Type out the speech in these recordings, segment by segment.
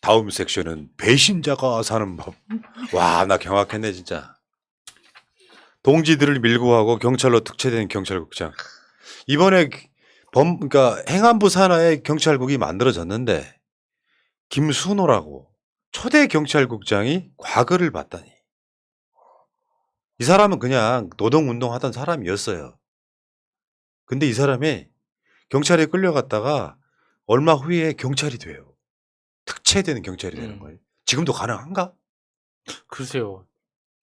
다음 섹션은 배신자가 사는 법. 와, 나 경악했네 진짜. 동지들을 밀고 가고 경찰로 특채된 경찰국장. 이번에 그러니까 행안부 산하에 경찰국이 만들어졌는데 김순호라고 초대 경찰국장이 과거를 봤다니. 이 사람은 그냥 노동운동하던 사람이었어요. 근데 이 사람이 경찰에 끌려갔다가 얼마 후에 경찰이 돼요. 특채되는 경찰이 되는 거예요. 지금도 가능한가? 글쎄요.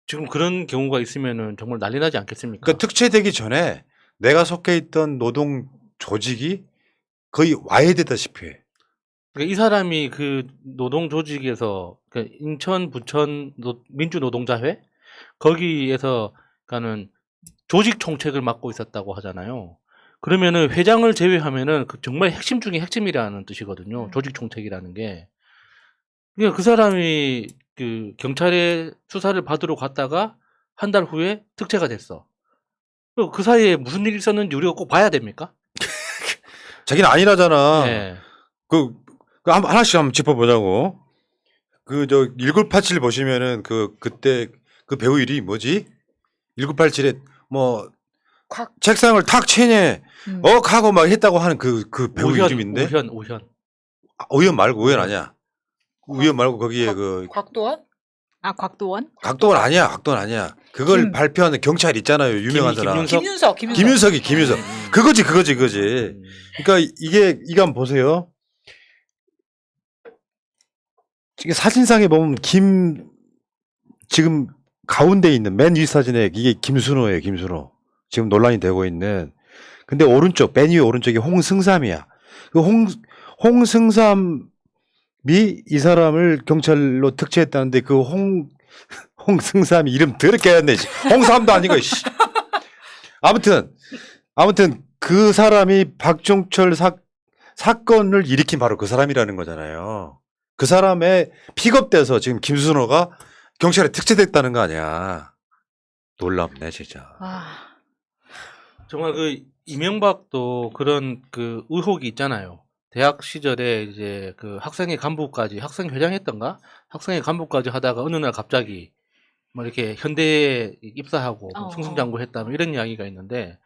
지금 그런 경우가 있으면은 정말 난리 나지 않겠습니까? 그러니까 특채되기 전에 내가 속해 있던 노동 조직이 거의 와해되다시피 해. 그러니까 이 사람이 그 노동 조직에서 그 인천 부천 민주노동자회 거기에서 그러니까는 조직 총책을 맡고 있었다고 하잖아요. 그러면은 회장을 제외하면은 그 정말 핵심 중에 핵심이라는 뜻이거든요. 조직 총책이라는 게. 그러니까 그 사람이 그 경찰에 수사를 받으러 갔다가 한 달 후에 특채가 됐어. 그 사이에 무슨 일이 있었는지 우리가 꼭 봐야 됩니까? 자기는 아니라잖아. 네. 하나씩 한번 짚어보자고. 1987 보시면은 그때 그 배우 이름이 뭐지? 1987에 뭐 책상을 탁 치네 하고 막 했다고 하는 그 배우 이름인데. 오현 말고 오현 아니야. 오현 말고 거기에 곽도원? 아, 곽도원? 각도원 아니야. 그걸 발표하는 경찰 있잖아요. 유명한 사람. 김윤석이. 그거지. 그러니까 이게 한번 보세요. 이게 사진상에 보면 지금 가운데 있는 맨 위 사진에 이게 김순호예요. 김순호. 지금 논란이 되고 있는. 근데 맨 위에 오른쪽이 홍승삼이야. 그 홍승삼이 이 사람을 경찰로 특채했다는데 그 홍승삼이 이름 더럽게 했네. 홍삼도 아니고. 아무튼 그 사람이 박종철 사건을 일으킨 바로 그 사람이라는 거잖아요. 그 사람의 픽업돼서 지금 김순호가 경찰에 특채됐다는 거 아니야. 놀랍네 진짜. 정말 그 이명박도 그런 그 의혹이 있잖아요. 대학 시절에 이제 그 학생회 간부까지 학생회장 했던가? 학생회 간부까지 하다가 어느 날 갑자기 뭐 이렇게 현대에 입사하고 승승장구했다 뭐 이런 이야기가 있는데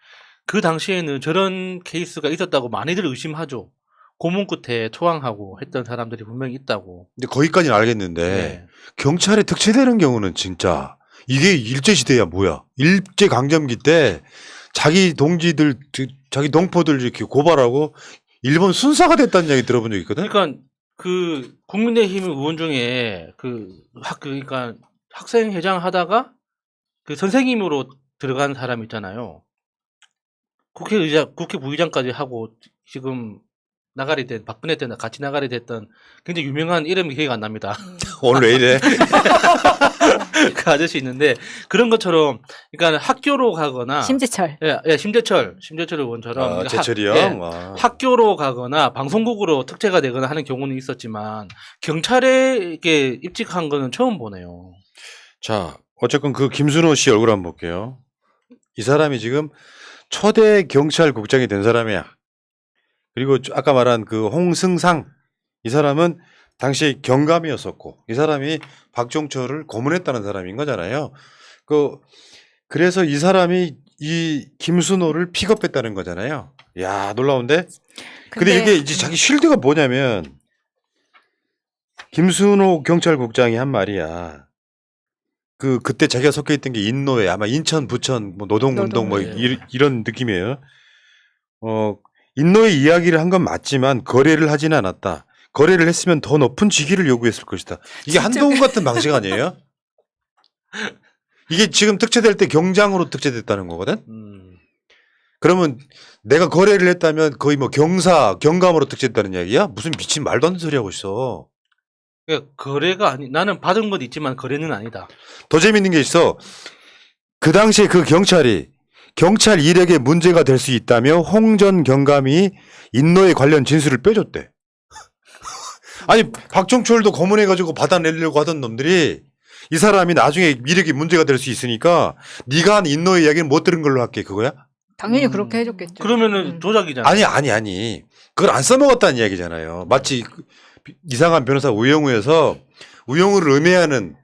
그 당시에는 저런 케이스가 있었다고 많이들 의심하죠. 고문 끝에 투항하고 했던 사람들이 분명히 있다고. 근데 거기까지는 알겠는데 네. 경찰에 특채되는 경우는 진짜 이게 일제시대야 뭐야. 일제강점기 때 자기 동지들 자기 동포들 이렇게 고발하고 일본 순사가 됐다는 이야기 들어본 적 있거든. 그러니까 그 국민의힘 의원 중에 그러니까 학생회장 하다가 그 선생님으로 들어간 사람 있잖아요. 국회 부의장까지 하고 지금 나가리 된 박근혜 때나 같이 나가리 됐던 굉장히 유명한 이름이 기억이 안 납니다. 오늘 왜 이래? 그 아저씨 있는데 그런 것처럼 그러니까 학교로 가거나 심재철. 예, 심재철 의원처럼 재철이 형. 학교로 가거나 방송국으로 특채가 되거나 하는 경우는 있었지만 경찰에 이렇게 입직한 거는 처음 보네요. 자, 어쨌건 그 김순호 씨 얼굴 한번 볼게요. 이 사람이 지금 초대 경찰국장이 된 사람이야. 그리고 아까 말한 그 홍승상 이 사람은 당시 경감이었었고 이 사람이 박종철을 고문했다는 사람인 거잖아요. 그래서 이 사람이 이 김순호를 픽업했다는 거잖아요. 야, 놀라운데? 근데 이게 이제 자기 쉴드가 뭐냐면 김순호 경찰국장이 한 말이야. 그때 자기가 속해 있던 게 인노회 아마 인천 부천 뭐 노동운동 뭐 이런 느낌이에요. 인노회 이야기를 한 건 맞지만 거래를 하지는 않았다. 거래를 했으면 더 높은 직위를 요구했을 것이다. 이게 한동훈 같은 방식 아니에요? 이게 지금 특채될 때 경장으로 특채됐다는 거거든. 그러면 내가 거래를 했다면 거의 뭐 경감으로 특채됐다는 이야기야? 무슨 미친 말도 안 되는 소리 하고 있어. 그러니까 거래가 나는 받은 건 있지만 거래는 아니다. 더 재밌는 게 있어. 그 당시에 그 경찰 일에게 문제가 될 수 있다며 홍 전 경감이 인노에 관련 진술을 빼줬대. 아니 박종철도 고문해가지고 받아내려고 하던 놈들이 이 사람이 나중에 이력에 문제가 될 수 있으니까 네가 한 인노의 이야기는 못 들은 걸로 할게 그거야? 당연히 그렇게 해줬겠죠. 그러면은 조작이잖아. 아니 그걸 안 써먹었다는 이야기잖아요. 마치 이상한 변호사 우영우에서 우영우를 음해하는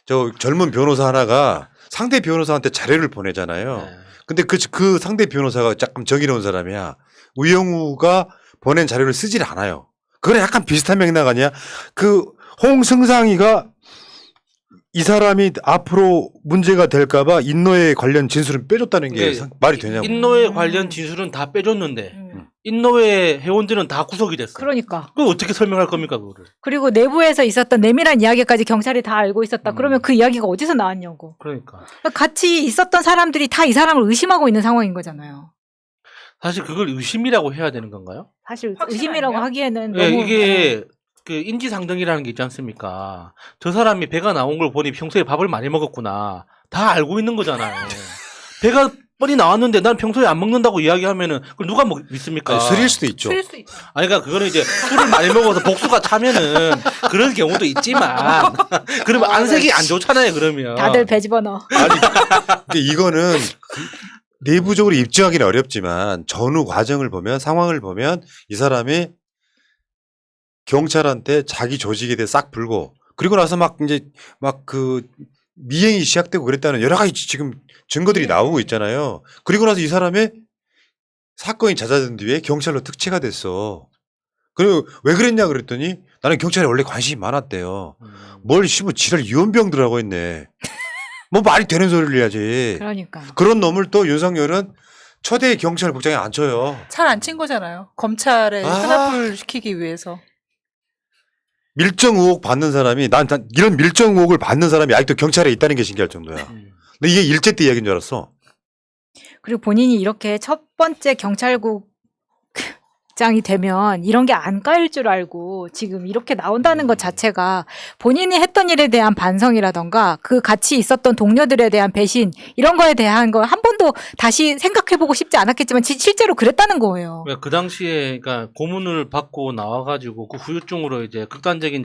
저 젊은 변호사 하나가 상대 변호사한테 자료를 보내잖아요. 네. 근데 그 상대 변호사가 조금 정의로운 사람이야. 우영우가 보낸 자료를 쓰질 않아요. 그거랑 약간 비슷한 맥락 아니야? 그 홍승상이가 이 사람이 앞으로 문제가 될까봐 인노에 관련 진술을 빼줬다는 게 이게 말이 되냐고. 인노회 관련 진술은 다 빼줬는데 음. 인노회 회원들은 다 구속이 됐어. 그러니까. 그걸 어떻게 설명할 겁니까 그거를? 그리고 내부에서 있었던 내밀한 이야기까지 경찰이 다 알고 있었다. 그러면 그 이야기가 어디서 나왔냐고. 그러니까 같이 있었던 사람들이 다 이 사람을 의심하고 있는 상황인 거잖아요. 사실 그걸 의심이라고 해야 되는 건가요? 사실 확실하네요. 의심이라고 하기에는 네, 너무 이게 그 인지상정이라는 게 있지 않습니까? 저 사람이 배가 나온 걸 보니 평소에 밥을 많이 먹었구나. 다 알고 있는 거잖아요. 배가 뻔히 나왔는데 난 평소에 안 먹는다고 이야기하면은 그걸 누가 믿습니까? 아니, 술일 수도 있죠. 틀릴 수 있죠. 아니, 그러니까 그거는 이제 술을 많이 먹어서 복수가 차면은 그런 경우도 있지만 그러면 안색이 안 좋잖아요, 그러면. 다들 배 집어넣어. 아니, 근데 이거는 내부적으로 입증하기는 어렵지만 전후 과정을 보면 상황을 보면 이 사람이 경찰한테 자기 조직에 대해 싹 불고 그리고 나서 막 이제 막 그 미행이 시작되고 그랬다는 여러 가지 지금 증거들이 나오고 있잖아요. 그리고 나서 이 사람의 사건이 잦아든 뒤에 경찰로 특채가 됐어. 그리고 왜 그랬냐 그랬더니 나는 경찰에 원래 관심이 많았대요. 뭘 씨발 지랄 유언병들 하고 있네. 뭐 말이 되는 소리를 해야지. 그러니까. 그런 놈을 또 윤석열은 초대 경찰국장에 앉혀요. 잘 안 친 거잖아요. 검찰에 아. 탄압을 시키기 위해서. 밀정 의혹 받는 사람이 난 이런 밀정 의혹을 받는 사람이 아직도 경찰에 있다는 게 신기할 정도야. 근데 이게 일제 때 이야기인 줄 알았어. 그리고 본인이 이렇게 첫 번째 경찰국장이 되면 이런 게 안 까일 줄 알고 지금 이렇게 나온다는 것 자체가 본인이 했던 일에 대한 반성이라던가 그 같이 있었던 동료들에 대한 배신 이런 거에 대한 걸 한 번도 다시 생각해보고 싶지 않았겠지만 실제로 그랬다는 거예요. 그러니까 그 당시에 그러니까 고문을 받고 나와가지고 그 후유증으로 이제 극단적인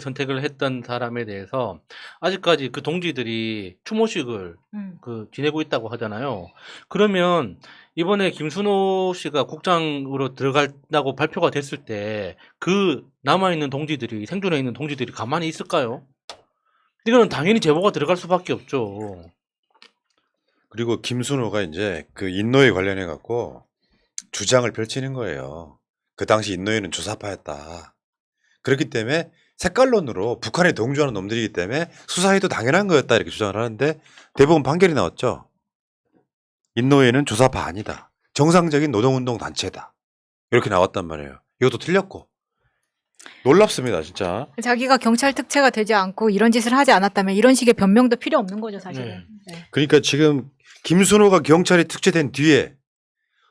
선택을 했던 사람에 대해서 아직까지 그 동지들이 추모식을 그 지내고 있다고 하잖아요. 그러면 이번에 김순호 씨가 국장으로 들어간다고 발표가 됐을 때 그 남아있는 동지들이 생존해 있는 동지들이 가만히 있을까요? 이거는 당연히 제보가 들어갈 수밖에 없죠. 그리고 김순호가 이제 그 인노에 관련해 갖고 주장을 펼치는 거예요. 그 당시 인노에는 주사파였다. 그렇기 때문에 색깔론으로 북한에 동조하는 놈들이기 때문에 수사해도 당연한 거였다 이렇게 주장을 하는데 대법원 판결이 나왔죠. 인노에는 주사파 아니다. 정상적인 노동운동 단체다. 이렇게 나왔단 말이에요. 이것도 틀렸고. 놀랍습니다, 진짜. 자기가 경찰 특채가 되지 않고 이런 짓을 하지 않았다면 이런 식의 변명도 필요 없는 거죠, 사실은. 네. 그러니까 지금 김순호가 경찰에 특채된 뒤에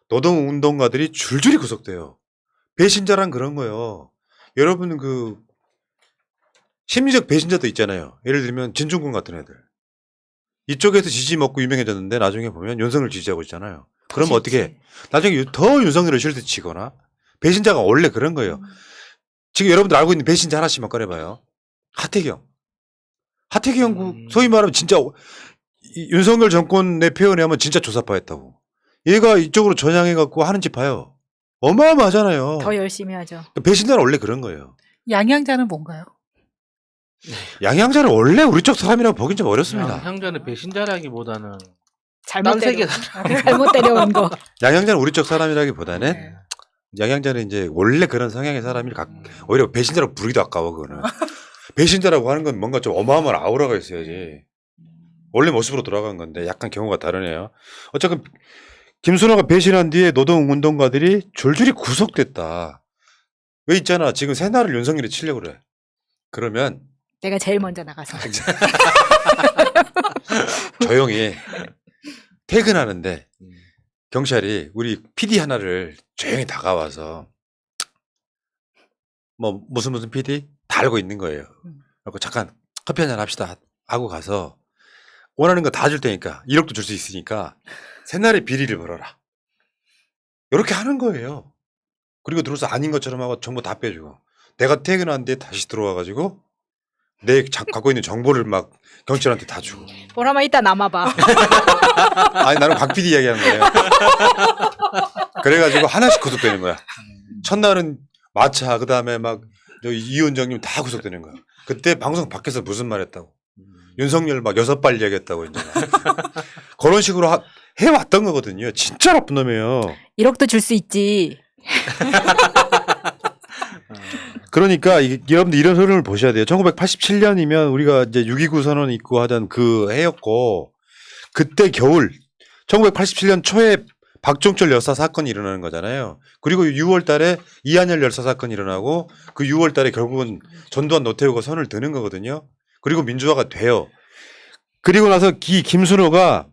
노동운동가들이 줄줄이 구속돼요. 배신자란 그런 거예요. 여러분 그 심리적 배신자도 있잖아요. 예를 들면 진중권 같은 애들. 이쪽에서 지지 먹고 유명해졌는데 나중에 보면 윤석열 지지하고 있잖아요. 그러면 어떻게 해? 나중에 더 윤석열을 실드 치거나 배신자가 원래 그런 거예요. 지금 여러분들 알고 있는 배신자 하나씩만 꺼내봐요. 하태경. 하태경 소위 말하면 진짜 윤석열 정권 내 표현에 하면 진짜 조사파였다고. 얘가 이쪽으로 전향해갖고 하는 짓 봐요. 어마어마하잖아요. 더 열심히 하죠. 배신자는 원래 그런 거예요. 양양자는 뭔가요? 양양자는 원래 우리 쪽 사람이라고 보긴 좀 어렵습니다. 향자는 배신자라기보다는 잘못 딴 세계 잘못 데려온 거. 양양자는 우리 쪽 사람이라기보다는 네. 양양자는 이제 원래 그런 성향의 사람이 오히려 배신자라고 부르기도 아까워 그거는. 배신자라고 하는 건 뭔가 좀 어마어마한 아우라가 있어야지. 원래 모습으로 돌아간 건데 약간 경우가 다르네요. 어쨌든 김순호가 배신한 뒤에 노동운동가들이 줄줄이 구속됐다. 왜 있잖아. 지금 새날을 윤석열이 치려고 그래. 그러면 내가 제일 먼저 나가서. 조용히 퇴근하는데 경찰이 우리 PD 하나를 조용히 다가와서 뭐 무슨 PD 다 알고 있는 거예요. 그리고 잠깐 커피 한잔 합시다 하고 가서 원하는 거 다 줄 테니까 1억도 줄 수 있으니까 새날의 비리를 벌어라. 이렇게 하는 거예요. 그리고 들어서 아닌 것처럼 하고 정보 다 빼주고 내가 퇴근한 뒤에 다시 들어와가지고 내 갖고 있는 정보를 막 경찰한테 다 주고. 보라마 이따 남아봐. 아니 나는 곽 PD 이야기하는 거예요. 그래가지고 하나씩 구속되는 거야. 첫날은 마차 그다음에 막 이윤정님 다 구속되는 거야. 그때 방송 밖에서 무슨 말 했다고. 윤석열 막 6발 얘기했다고 이제. 그런 식으로 해왔던 거거든요. 진짜 나쁜 놈이에요. 1억도 줄 수 있지. 그러니까 여러분들 이런 흐름을 보셔야 돼요. 1987년이면 우리가 이제 6.29 선언 있고 하던 그 해였고 그때 겨울 1987년 초에 박종철 열사 사건이 일어나는 거잖아요. 그리고 6월 달에 이한열 열사 사건이 일어나고 그 6월 달에 결국은 전두환 노태우가 선을 드는 거거든요. 그리고 민주화가 돼요. 그리고 나서 김순호가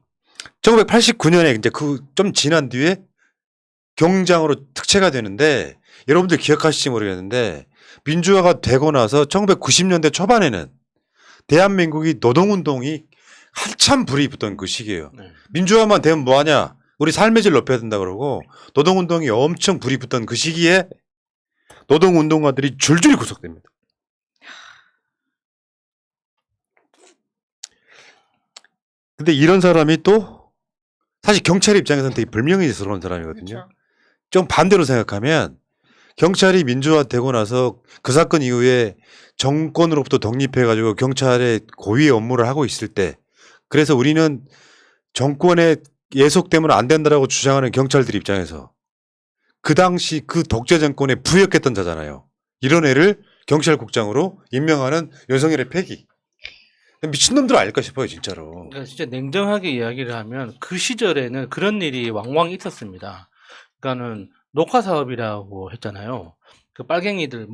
1989년에 이제 그 좀 지난 뒤에 경장으로 특채가 되는데 여러분들 기억하실지 모르겠는데 민주화가 되고 나서 1990년대 초반에는 대한민국이 노동운동이 한참 불이 붙던 그 시기예요. 네. 민주화만 되면 뭐하냐? 우리 삶의 질 높여야 된다 그러고 노동운동이 엄청 불이 붙던 그 시기에 노동운동가들이 줄줄이 구속됩니다. 근데 이런 사람이 또 사실 경찰 입장에서는 되게 불명예스러운 사람이거든요. 그렇죠. 좀 반대로 생각하면 경찰이 민주화되고 나서 그 사건 이후에 정권으로부터 독립해가지고 경찰의 고위의 업무를 하고 있을 때 그래서 우리는 정권의 예속되면 안 된다라고 주장하는 경찰들 입장에서 그 당시 그 독재 정권에 부역했던 자잖아요. 이런 애를 경찰국장으로 임명하는 윤석열의 패기. 미친놈들 아닐까 싶어요 진짜로. 그러니까 진짜 냉정하게 이야기를 하면 그 시절에는 그런 일이 왕왕 있었습니다. 그러니까는 녹화 사업이라고 했잖아요. 그 빨갱이들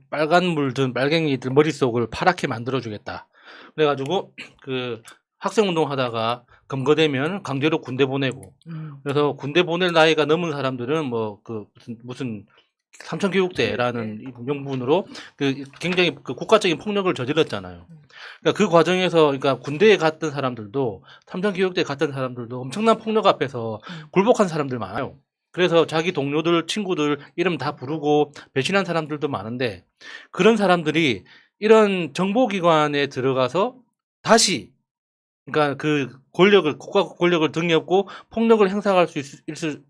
빨간 물 든 빨갱이들 머릿속을 파랗게 만들어 주겠다. 그래가지고 그 학생운동 하다가 검거되면 강제로 군대 보내고 그래서 군대 보낼 나이가 넘은 사람들은 뭐 그 무슨 삼천교육대라는 명분으로 그 굉장히 그 국가적인 폭력을 저질렀잖아요. 그러니까 그 과정에서 그러니까 군대에 갔던 사람들도 삼천교육대에 갔던 사람들도 엄청난 폭력 앞에서 굴복한 사람들 많아요. 그래서 자기 동료들, 친구들 이름 다 부르고 배신한 사람들도 많은데 그런 사람들이 이런 정보기관에 들어가서 다시 그러니까 그 권력을 국가 권력을 등에업고 폭력을 행사할 수 있을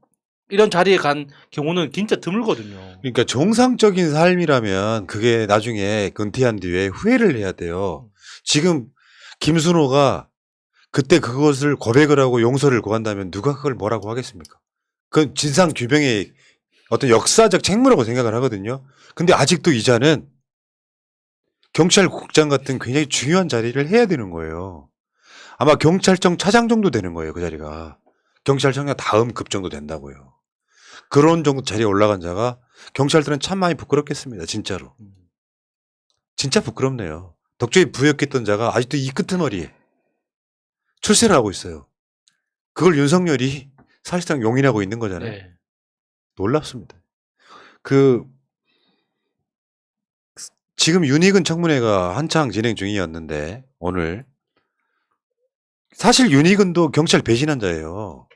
이런 자리에 간 경우는 진짜 드물거든요. 그러니까 정상적인 삶이라면 그게 나중에 은퇴한 뒤에 후회를 해야 돼요. 지금 김순호가 그때 그것을 고백을 하고 용서를 구한다면 누가 그걸 뭐라고 하겠습니까? 그건 진상 규명의 어떤 역사적 책무라고 생각을 하거든요. 근데 아직도 이자는 경찰국장 같은 굉장히 중요한 자리를 해야 되는 거예요. 아마 경찰청 차장 정도 되는 거예요, 그 자리가. 경찰청장 다음 급 정도 된다고요. 그런 정도 자리에 올라간 자가 경찰들은 참 많이 부끄럽겠습니다, 진짜로. 진짜 부끄럽네요. 독재에 부역했던 자가 아직도 이 끄트머리에 출세를 하고 있어요. 그걸 윤석열이 사실상 용인하고 있는 거잖아요. 네. 놀랍습니다. 지금 윤희근 청문회가 한창 진행 중이었는데 오늘 사실 윤희근도 경찰 배신한 자예요.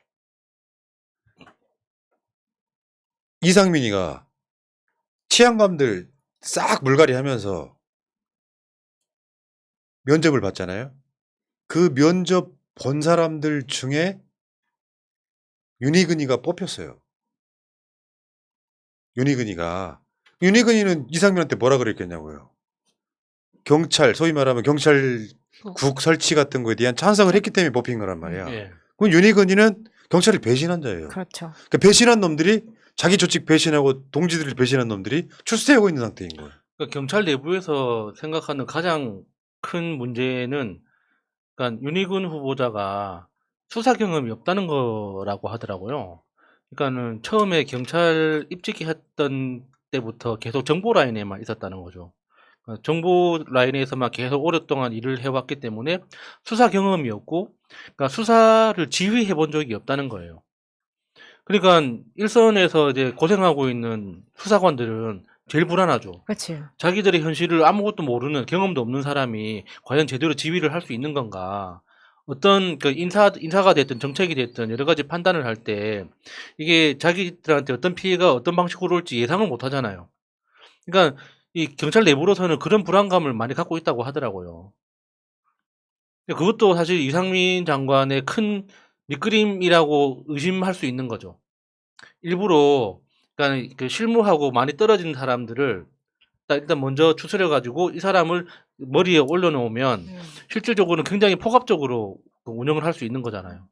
이상민이가 치안감들 싹 물갈이 하면서 면접을 봤잖아요. 그 면접 본 사람들 중에 윤희근이가 뽑혔어요. 윤희근이는 이상민한테 뭐라 그랬겠냐고요. 경찰, 소위 말하면 경찰국 설치 같은 거에 대한 찬성을 했기 때문에 뽑힌 거란 말이야. 예. 그럼 윤희근이는 경찰을 배신한 자예요. 그렇죠. 그러니까 배신한 놈들이 자기 조직 배신하고 동지들을 배신한 놈들이 출세하고 있는 상태인 거예요. 그러니까 경찰 내부에서 생각하는 가장 큰 문제는 그러니까 윤희근 후보자가 수사 경험이 없다는 거라고 하더라고요. 그러니까는 처음에 경찰 입직했던 때부터 계속 정보 라인에만 있었다는 거죠. 정보 라인에서만 계속 오랫동안 일을 해왔기 때문에 수사 경험이 없고, 그러니까 수사를 지휘해 본 적이 없다는 거예요. 그러니까 일선에서 이제 고생하고 있는 수사관들은 제일 불안하죠. 그렇지. 자기들의 현실을 아무것도 모르는 경험도 없는 사람이 과연 제대로 지휘를 할 수 있는 건가? 어떤 그 인사가 됐든 정책이 됐든 여러 가지 판단을 할 때 이게 자기들한테 어떤 피해가 어떤 방식으로 올지 예상을 못 하잖아요. 그러니까 이 경찰 내부로서는 그런 불안감을 많이 갖고 있다고 하더라고요. 그것도 사실 이상민 장관의 큰 밑그림이라고 의심할 수 있는 거죠. 일부러 그러니까 그 실무하고 많이 떨어진 사람들을 일단 먼저 추스려 가지고 이 사람을 머리에 올려놓으면 실질적으로는 굉장히 포괄적으로 운영을 할 수 있는 거잖아요.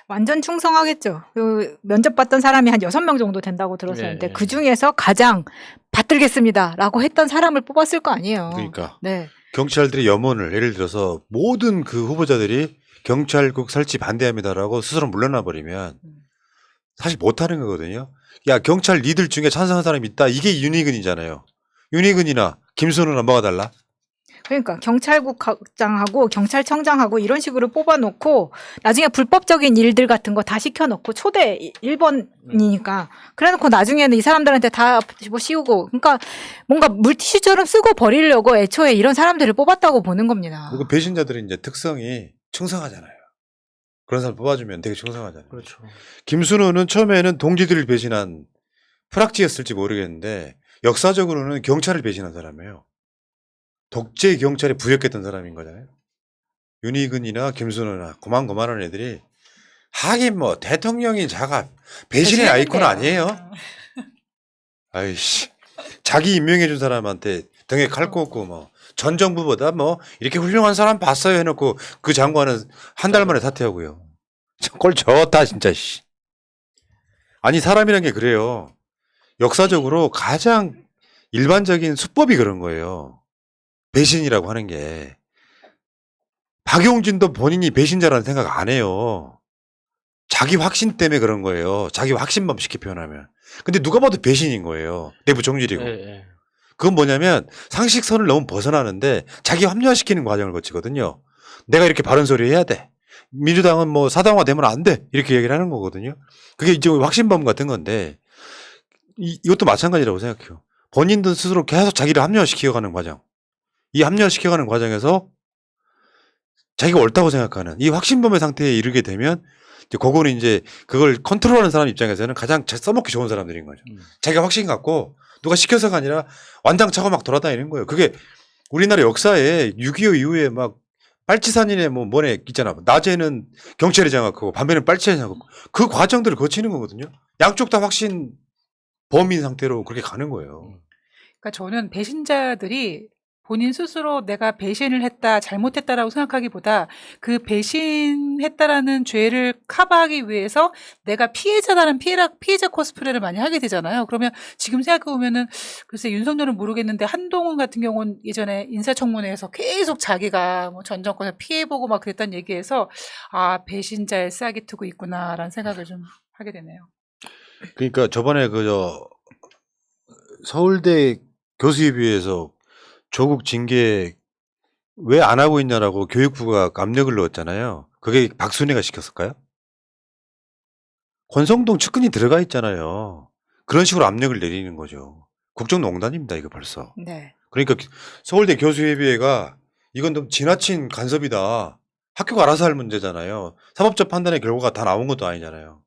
완전 충성하겠죠. 그 면접 봤던 사람이 한 6명 정도 된다고 들었었는데 예. 그 중에서 가장 받들겠습니다라고 했던 사람을 뽑았을 거 아니에요. 그러니까 네. 경찰들이 염원을 예를 들어서 모든 그 후보자들이 경찰국 설치 반대합니다라고 스스로 물러나 버리면 사실 못하는 거거든요. 야 경찰 리들 중에 찬성한 사람이 있다. 이게 윤희근이잖아요. 윤희근이나 김순호나 뭐가 달라? 그러니까 경찰국장하고 경찰청장하고 이런 식으로 뽑아놓고 나중에 불법적인 일들 같은 거 다 시켜놓고 초대 1번이니까 그래놓고 나중에는 이 사람들한테 다 뭐 씌우고 그러니까 뭔가 물티슈처럼 쓰고 버리려고 애초에 이런 사람들을 뽑았다고 보는 겁니다. 그리고 배신자들의 이제 특성이 충성하잖아요. 그런 사람 뽑아주면 되게 충성하잖아요. 그렇죠. 김순호는 처음에는 동지들을 배신한 프락지였을지 모르겠는데 역사적으로는 경찰을 배신한 사람이에요. 독재 경찰에 부역했던 사람인 거잖아요. 윤희근이나 김순호나 고만고만한 애들이 하긴 뭐 대통령이 자가 배신의 아이콘 아니에요. 아이씨 자기 임명해준 사람한테 등에 칼 꽂고 뭐 전 정부보다 뭐 이렇게 훌륭한 사람 봤어요 해놓고 그 장관은 한 달 만에 사퇴하고요. 꼴 좋다 진짜. 씨. 아니 사람이란 게 그래요. 역사적으로 가장 일반적인 수법이 그런 거예요. 배신이라고 하는 게 박용진도 본인이 배신자라는 생각 안 해요. 자기 확신 때문에 그런 거예요. 자기 확신만 쉽게 표현하면. 근데 누가 봐도 배신인 거예요. 내부 총질이고. 예. 그건 뭐냐면 상식선을 너무 벗어나는데 자기 합리화시키는 과정을 거치거든요. 내가 이렇게 바른 소리 해야 돼. 민주당은 뭐 사당화 되면 안 돼. 이렇게 얘기를 하는 거거든요. 그게 이제 확신범 같은 건데 이것도 마찬가지라고 생각해요. 본인들 스스로 계속 자기를 합리화시켜가는 과정. 이 합리화시켜가는 과정에서 자기가 옳다고 생각하는 이 확신범의 상태에 이르게 되면 이제 그거는 이제 그걸 컨트롤하는 사람 입장에서는 가장 잘 써먹기 좋은 사람들인 거죠. 자기가 확신 갖고 누가 시켜서가 아니라 완장차고 막 돌아다니는 거예요. 그게 우리나라 역사에 6.25 이후에 막 빨치산이네 뭐 뭐네 있잖아. 낮에는 경찰이 장악하고 밤에는 빨치산이 장악하고 그 과정들을 거치는 거거든요. 양쪽 다 확신 범인 상태로 그렇게 가는 거예요. 그러니까 저는 배신자들이 본인 스스로 내가 배신을 했다, 잘못했다라고 생각하기보다 그 배신했다라는 죄를 커버하기 위해서 내가 피해자다는 피해자 코스프레를 많이 하게 되잖아요. 그러면 지금 생각해보면은 글쎄 윤석열은 모르겠는데 한동훈 같은 경우는 예전에 인사청문회에서 계속 자기가 뭐 전 정권에서 피해보고 막 그랬다는 얘기에서 아, 배신자의 싹이 트고 있구나라는 생각을 좀 하게 되네요. 그러니까 저번에 서울대 교수협의회에서 조국 징계 왜 안 하고 있냐라고 교육부가 압력을 넣었잖아요. 그게 박순애가 시켰을까요? 권성동 측근이 들어가 있잖아요. 그런 식으로 압력을 내리는 거죠. 국정농단입니다. 이거 벌써. 네. 그러니까 서울대 교수협의회가 이건 너무 지나친 간섭이다. 학교가 알아서 할 문제잖아요. 사법적 판단의 결과가 다 나온 것도 아니잖아요.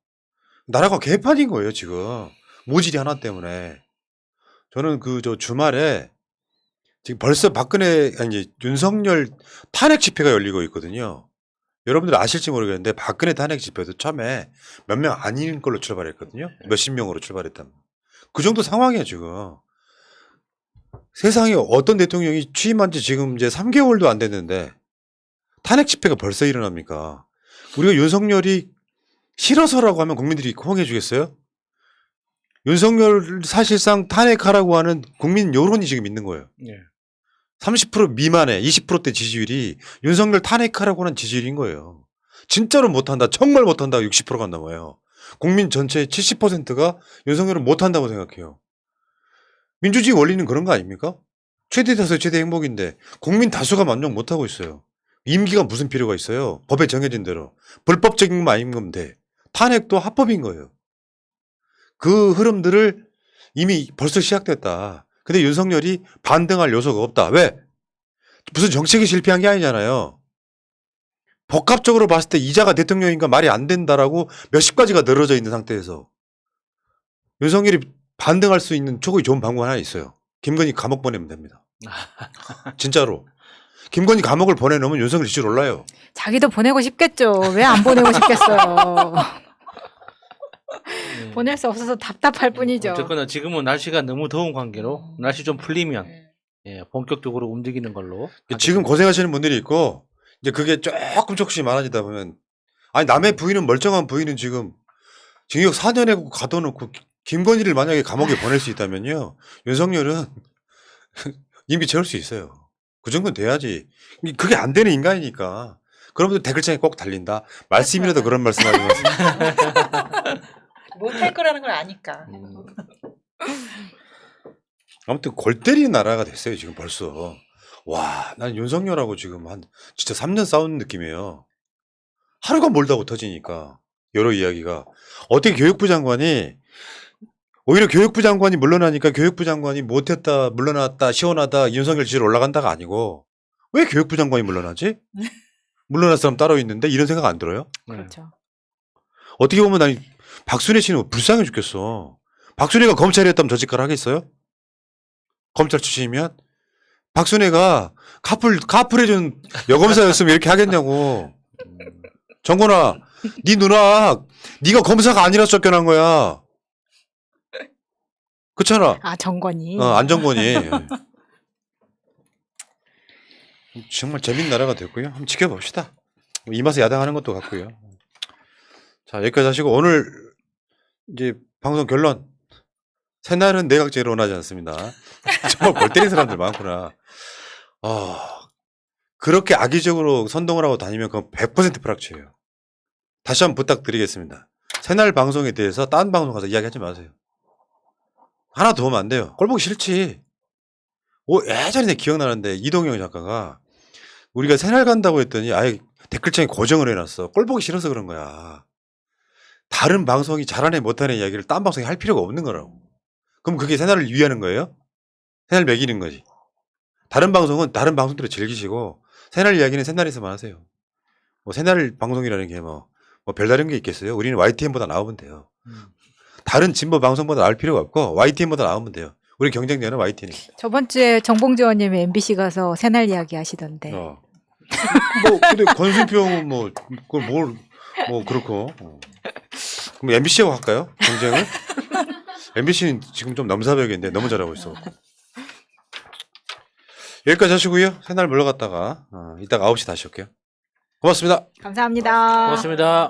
나라가 개판인 거예요 지금. 모질이 하나 때문에. 저는 주말에 지금 벌써 윤석열 탄핵 집회가 열리고 있거든요. 여러분들 아실지 모르겠는데 박근혜 탄핵 집회도 처음에 몇 명 아닌 걸로 출발했거든요. 몇십 명으로 출발했단 말이에요. 그 정도 상황이에요 지금. 세상에 어떤 대통령이 취임한 지 지금 이제 3개월도 안 됐는데 탄핵 집회가 벌써 일어납니까? 우리가 윤석열이 싫어서라고 하면 국민들이 호응해 주겠어요? 윤석열 사실상 탄핵하라고 하는 국민 여론이 지금 있는 거예요. 예. 30% 미만의 20%대 지지율이 윤석열 탄핵하라고 하는 지지율인 거예요. 진짜로 못한다. 정말 못한다. 60%가 넘어요. 국민 전체의 70%가 윤석열을 못한다고 생각해요. 민주주의 원리는 그런 거 아닙니까? 최대 다수 최대 행복인데 국민 다수가 만족 못하고 있어요. 임기가 무슨 필요가 있어요. 법에 정해진 대로. 불법적인 것만 아니면 돼. 탄핵도 합법인 거예요. 그 흐름들을 이미 벌써 시작됐다. 근데 윤석열이 반등할 요소가 없다. 왜? 무슨 정책이 실패한 게 아니잖아요. 복합적으로 봤을 때 이자가 대통령인가 말이 안 된다라고 몇십 가지가 늘어져 있는 상태에서 윤석열이 반등할 수 있는 최고의 좋은 방법 하나 있어요. 김건희 감옥 보내면 됩니다. 진짜로. 김건희 감옥을 보내놓으면 윤석열 지지율 올라요. 자기도 보내고 싶겠죠. 왜 안 보내고 싶겠어요. 예. 보낼 수 없어서 답답할 뿐이죠. 어쨌거나 지금은 날씨가 너무 더운 관계로 날씨 좀 풀리면 네. 예, 본격적으로 움직이는 걸로. 지금 고생하시는 분들이 있고 이제 그게 조금씩 많아지다 보면 아니 남의 부인은 멀쩡한 부인은 지금 징역 4년에 가둬놓고 김건희를 만약에 감옥에 보낼 수 있다면요 윤석열은 임기 채울 수 있어요. 그 정도는 돼야지. 그게 안 되는 인간이니까. 그러면 댓글창에 꼭 달린다. 말씀이라도 그런 말씀하지 마세요. 못할 거라는 걸 아니까. 아무튼 골 때리는 나라가 됐어요 지금 벌써. 와, 난 윤석열하고 지금 한 진짜 3년 싸우는 느낌이에요. 하루가 멀다고 터지니까 여러 이야기가. 어떻게 교육부 장관이 오히려 교육부 장관이 물러나니까 교육부 장관이 못했다 물러났다 시원하다 윤석열 지지로 올라간다가 아니고 왜 교육부 장관이 물러나지? 물러날 사람 따로 있는데 이런 생각 안 들어요? 네. 그렇죠. 어떻게 보면 난 박순애 씨는 불쌍해 죽겠어. 박순애가 검찰이었다면 저 짓걸 하겠어요? 검찰 출신이면? 박순애가 카풀해준 여검사였으면 이렇게 하겠냐고. 정건아, 네 누나, 네가 검사가 아니라 쫓겨난 거야. 그렇잖아. 아 정권이. 안정권이. 정말 재밌는 나라가 됐고요. 한번 지켜봅시다. 이 맛에 야당하는 것도 같고요. 자, 여기까지 하시고 오늘 이제 방송 결론. 새날은 내각제로 원하지 않습니다. 정말 골 때리는 사람들 많구나. 그렇게 악의적으로 선동을 하고 다니면 그건 100% 프락치예요. 다시 한번 부탁드리겠습니다. 새날 방송에 대해서 딴 방송 가서 이야기하지 마세요. 하나 더 오면 안 돼요. 꼴 보기 싫지. 예전에 내 기억나는데 이동영 작가가 우리가 새날 간다고 했더니 아예 댓글창에 고정을 해놨어. 꼴 보기 싫어서 그런 거야. 다른 방송이 잘하네 못하네 이야기를 딴 방송이 할 필요가 없는 거라고. 그럼 그게 새날을 위하는 거예요? 새날 먹이는 거지. 다른 방송은 다른 방송대로 즐기시고 새날 이야기는 새날에서만 하세요. 뭐 새날 방송이라는 게 뭐 별다른 게 있겠어요? 우리는 YTN보다 나오면 돼요. 다른 진보 방송보다 나올 필요가 없고 YTN보다 나오면 돼요. 우리 경쟁자는 YTN입니다. 저번 주에 정봉주 의원님이 MBC 가서 새날 이야기 하시던데. 뭐 근데 권순평은 뭐 그걸 뭐 그렇고. 그럼 MBC하고 할까요? 경쟁을? MBC는 지금 좀 넘사벽인데 너무 잘하고 있어. 여기까지 하시고요. 새날 물러갔다가 이따가 9시 다시 올게요. 고맙습니다. 감사합니다. 고맙습니다.